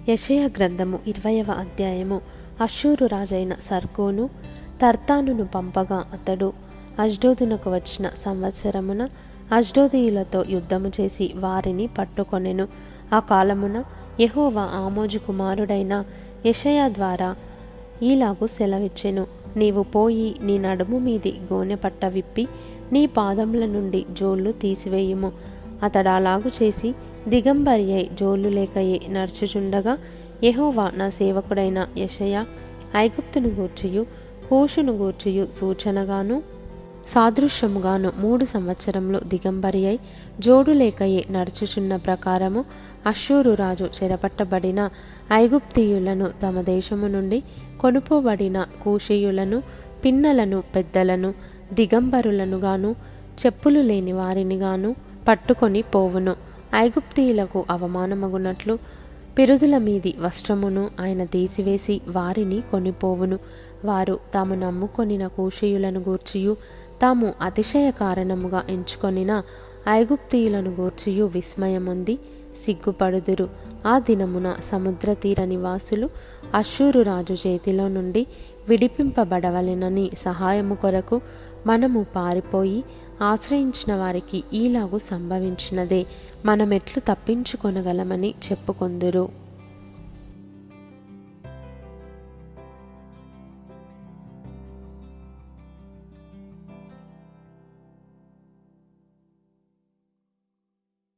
యెషయా గ్రంథము 20వ అధ్యాయము. అష్షూరు రాజైన సర్గోను తర్తానును పంపగా అతడు అష్డోదునకు వచ్చిన సంవత్సరమున అష్డోదీయులతో యుద్ధము చేసి వారిని పట్టుకొనెను. ఆ కాలమున యెహోవా ఆమోజు కుమారుడైన యెషయా ద్వారా ఈలాగు సెలవిచ్చెను. నీవు పోయి నీ నడుము మీది గోనెపట్ట విప్పి నీ పాదముల నుండి జోళ్ళు తీసివేయుము. అతడు అలాగు చేసి దిగంబరి అయి జోళ్ళు లేకయే నడుచుచుండగా యెహోవా నా సేవకుడైన యెషయా ఐగుప్తును గూర్చియు కూషును గూర్చియు సూచనగాను సాదృశ్యముగాను 3 సంవత్సరములు దిగంబరి అయి జోడు లేకయే నడుచుచున్న ప్రకారము అష్షూరు రాజు చెరపట్టబడిన ఐగుప్తీయులను తమ దేశము నుండి కొనుపోబడిన కూషీయులను పిన్నలను పెద్దలను దిగంబరులను గాను చెప్పులు లేని వారిని గాను పట్టుకొని పోవును. ఐగుప్తీయులకు అవమానమగునట్లు పిరుదుల మీది వస్త్రమును ఆయన తీసివేసి వారిని కొనిపోవును. వారు తాము నమ్ముకొనిన కూషీయులను గూర్చియు తాము అతిశయ కారణముగా ఎంచుకొనిన ఐగుప్తీయులను గూర్చియు విస్మయముంది సిగ్గుపడుదురు. ఆ దినమున సముద్ర తీర నివాసులు అష్షూరు రాజు చేతిలో నుండి విడిపింపబడవలెనని సహాయము కొరకు మనము పారిపోయి ఆశ్రయించిన వారికి ఈలాగు సంభవించినదే, మనమెట్లు తప్పించుకొనగలమని చెప్పుకొందురు.